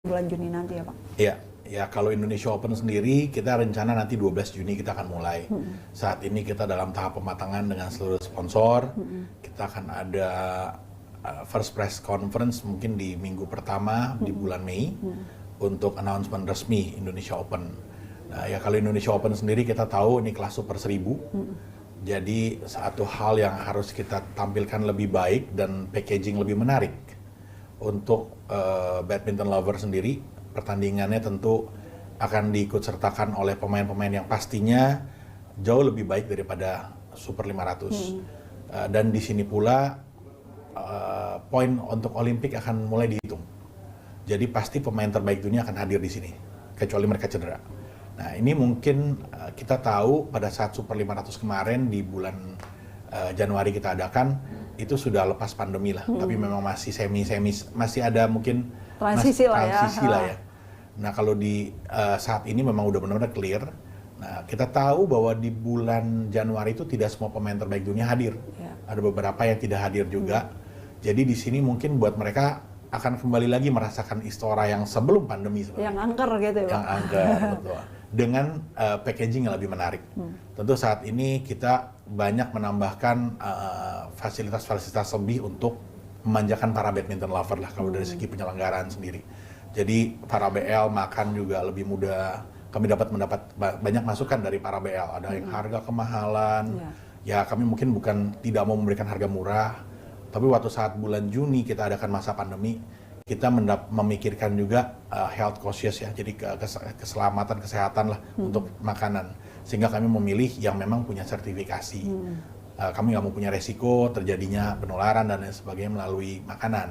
bulan Juni nanti ya Pak? Iya, ya kalau Indonesia Open sendiri kita rencana nanti 12 Juni kita akan mulai. Saat ini kita dalam tahap pematangan dengan seluruh sponsor. Kita akan ada first press conference mungkin di minggu pertama di bulan Mei untuk announcement resmi Indonesia Open. Nah, ya kalau Indonesia Open sendiri kita tahu ini kelas Super 1000. Jadi satu hal yang harus kita tampilkan lebih baik dan packaging lebih menarik untuk badminton lover sendiri. Pertandingannya tentu akan diikut sertakan oleh pemain-pemain yang pastinya jauh lebih baik daripada Super 500. Dan di sini pula poin untuk Olimpik akan mulai dihitung. Jadi pasti pemain terbaik dunia akan hadir di sini, kecuali mereka cedera. Nah ini mungkin kita tahu pada saat Super 500 kemarin di bulan Januari kita adakan, itu sudah lepas pandemi lah, tapi memang masih semi-semi, masih ada mungkin transisi lah ya. Nah kalau di saat ini memang udah benar-benar clear. Nah kita tahu bahwa di bulan Januari itu tidak semua pemain terbaik dunia hadir. Ada beberapa yang tidak hadir juga. Jadi di sini mungkin buat mereka akan kembali lagi merasakan Istora yang sebelum pandemi sebenarnya. Yang angker gitu ya Pak? Yang angker, betul. Dengan packaging yang lebih menarik. Tentu saat ini kita banyak menambahkan fasilitas-fasilitas lebih untuk memanjakan para badminton lover lah kalau dari segi penyelenggaraan sendiri. Jadi para BL makan juga lebih mudah. Kami mendapat banyak masukan dari para BL. Ada yang harga kemahalan. Ya kami mungkin bukan tidak mau memberikan harga murah. Tapi waktu saat bulan Juni kita adakan masa pandemi, kita memikirkan juga health conscious ya, jadi keselamatan, kesehatan lah untuk makanan. Sehingga kami memilih yang memang punya sertifikasi. Kami nggak mau punya resiko terjadinya penularan dan lain sebagainya melalui makanan.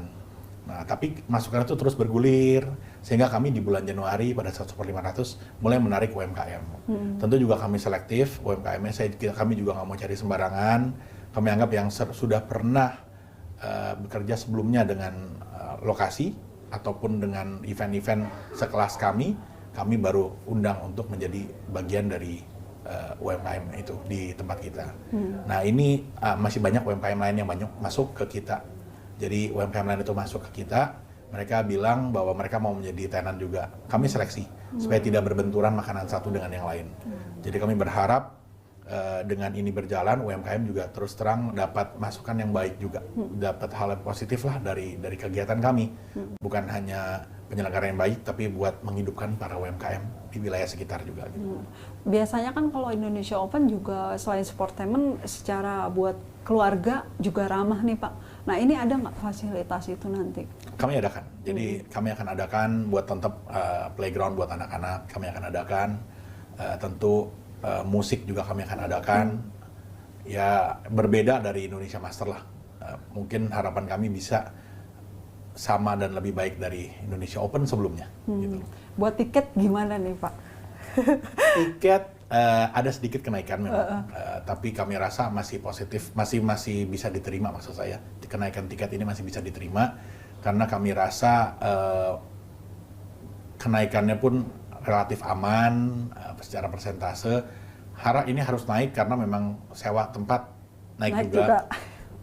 Nah, tapi masukan itu terus bergulir, sehingga kami di bulan Januari pada saat Super 500 mulai menarik UMKM. Tentu juga kami selektif, UMKM-nya kami juga nggak mau cari sembarangan. Kami anggap yang sudah pernah bekerja sebelumnya dengan lokasi ataupun dengan event-event sekelas kami baru undang untuk menjadi bagian dari UMKM itu di tempat kita. Nah ini masih banyak UMKM lain yang banyak masuk ke kita. Jadi UMKM lain itu masuk ke kita, mereka bilang bahwa mereka mau menjadi tenan juga. Kami seleksi supaya tidak berbenturan makanan satu dengan yang lain. Jadi kami berharap dengan ini berjalan, UMKM juga terus terang dapat masukan yang baik juga, dapat hal yang positif lah dari kegiatan kami. Bukan hanya penyelenggaraan yang baik, tapi buat menghidupkan para UMKM di wilayah sekitar juga. Gitu. Biasanya kan kalau Indonesia Open juga selain sportainment, secara buat keluarga juga ramah nih Pak. Nah ini ada nggak fasilitas itu nanti? Kami adakan, jadi kami akan adakan buat tetap playground buat anak-anak, kami akan adakan tentu. Musik juga kami akan adakan, ya berbeda dari Indonesia Master lah. Mungkin harapan kami bisa sama dan lebih baik dari Indonesia Open sebelumnya. Gitu. Buat tiket gimana nih Pak? Tiket ada sedikit kenaikan memang, tapi kami rasa masih positif, masih bisa diterima maksud saya. Kenaikan tiket ini masih bisa diterima karena kami rasa kenaikannya pun relatif aman secara persentase. Ini harus naik karena memang sewa tempat naik juga.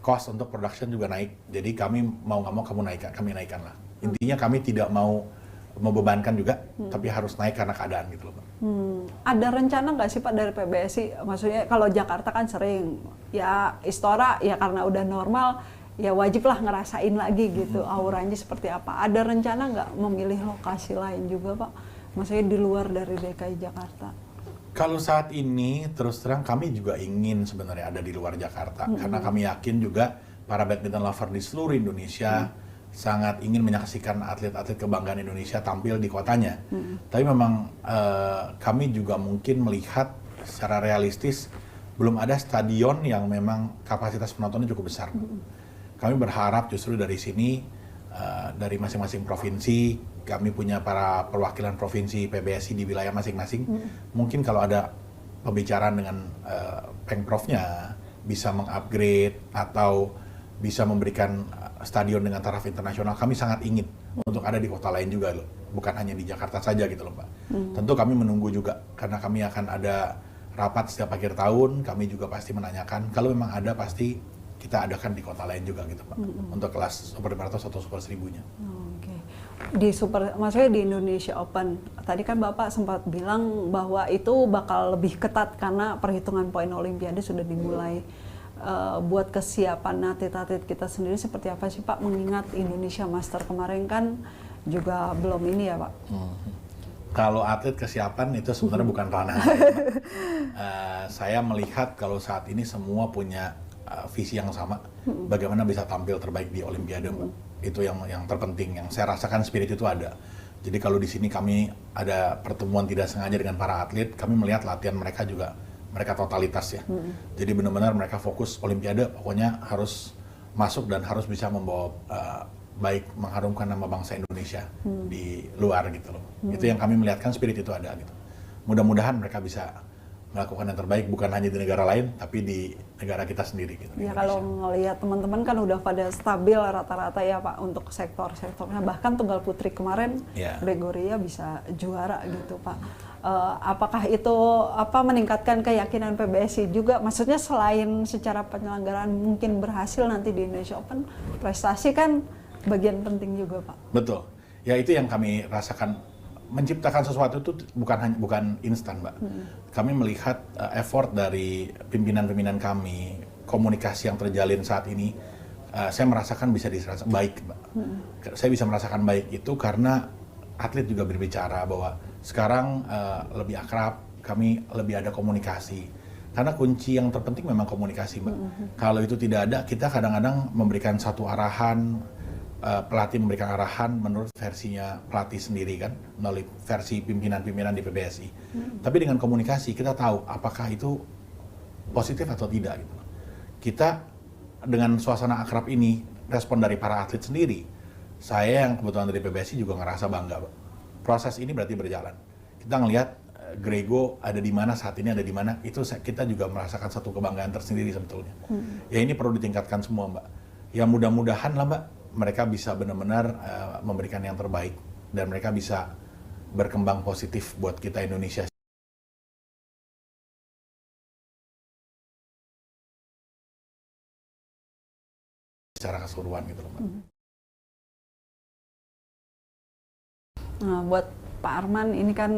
Cost untuk production juga naik. Jadi kami mau nggak mau kami naikkan lah. Intinya kami tidak mau membebankan juga, tapi harus naik karena keadaan gitu loh Pak. Ada rencana nggak sih Pak dari PBSI? Maksudnya kalau Jakarta kan sering, ya Istora ya karena udah normal, ya wajib lah ngerasain lagi gitu auranya seperti apa. Ada rencana nggak memilih lokasi lain juga Pak? Maksudnya di luar dari DKI Jakarta? Kalau saat ini terus terang kami juga ingin sebenarnya ada di luar Jakarta. Karena kami yakin juga para badminton lover di seluruh Indonesia sangat ingin menyaksikan atlet-atlet kebanggaan Indonesia tampil di kotanya. Tapi memang kami juga mungkin melihat secara realistis belum ada stadion yang memang kapasitas penontonnya cukup besar. Kami berharap justru dari sini, dari masing-masing provinsi, kami punya para perwakilan provinsi PBSI di wilayah masing-masing. Mungkin kalau ada pembicaraan dengan Pengprovnya bisa mengupgrade atau bisa memberikan stadion dengan taraf internasional, kami sangat ingin untuk ada di kota lain juga loh. Bukan hanya di Jakarta saja gitu loh Pak. Tentu kami menunggu juga karena kami akan ada rapat setiap akhir tahun. Kami juga pasti menanyakan kalau memang ada pasti kita adakan di kota lain juga gitu Pak, untuk kelas Super 500 atau Super 1000-nya. Oke. Maksudnya di Indonesia Open, tadi kan Bapak sempat bilang bahwa itu bakal lebih ketat karena perhitungan poin Olimpiade sudah dimulai. Buat kesiapan atlet-atlet kita sendiri seperti apa sih Pak? Mengingat Indonesia Master kemarin kan juga belum ini ya Pak. Kalau atlet kesiapan itu sebenarnya bukan ranah saya. Saya melihat kalau saat ini semua punya visi yang sama, bagaimana bisa tampil terbaik di Olimpiade, Mbak. Itu yang terpenting, yang saya rasakan spirit itu ada. Jadi kalau di sini kami ada pertemuan tidak sengaja dengan para atlet, kami melihat latihan mereka juga mereka totalitas ya. Jadi benar-benar mereka fokus Olimpiade, pokoknya harus masuk dan harus bisa membawa baik mengharumkan nama bangsa Indonesia di luar gitu loh. Itu yang kami melihatkan spirit itu ada gitu. Mudah-mudahan mereka bisa melakukan yang terbaik bukan hanya di negara lain tapi di negara kita sendiri gitu. Ya kalau ngelihat teman-teman kan udah pada stabil rata-rata ya Pak untuk sektor-sektornya, bahkan tunggal putri kemarin Gregoria bisa juara gitu Pak. Apakah itu meningkatkan keyakinan PBSI juga? Maksudnya selain secara penyelenggaraan mungkin berhasil nanti di Indonesia Open, prestasi kan bagian penting juga Pak. Betul. Ya itu yang kami rasakan, menciptakan sesuatu itu bukan instan Mbak. Kami melihat effort dari pimpinan-pimpinan kami, komunikasi yang terjalin saat ini, saya merasakan bisa dirasakan baik Mbak. Saya bisa merasakan baik itu karena atlet juga berbicara bahwa sekarang lebih akrab, kami lebih ada komunikasi. Karena kunci yang terpenting memang komunikasi Mbak. Kalau itu tidak ada, kita kadang-kadang memberikan satu arahan, pelatih memberikan arahan menurut versinya pelatih sendiri kan, melalui versi pimpinan-pimpinan di PBSI. Tapi dengan komunikasi kita tahu apakah itu positif atau tidak gitu. Kita dengan suasana akrab ini, respon dari para atlet sendiri, saya yang kebetulan dari PBSI juga ngerasa bangga Pak. Proses ini berarti berjalan. Kita ngelihat Grego ada di mana saat ini, ada di mana, itu kita juga merasakan satu kebanggaan tersendiri sebetulnya. Ya ini perlu ditingkatkan semua Mbak. Ya mudah-mudahan lah Mbak, mereka bisa benar-benar memberikan yang terbaik dan mereka bisa berkembang positif buat kita Indonesia secara keseluruhan gitu loh Mbak. Nah, buat Pak Arman ini kan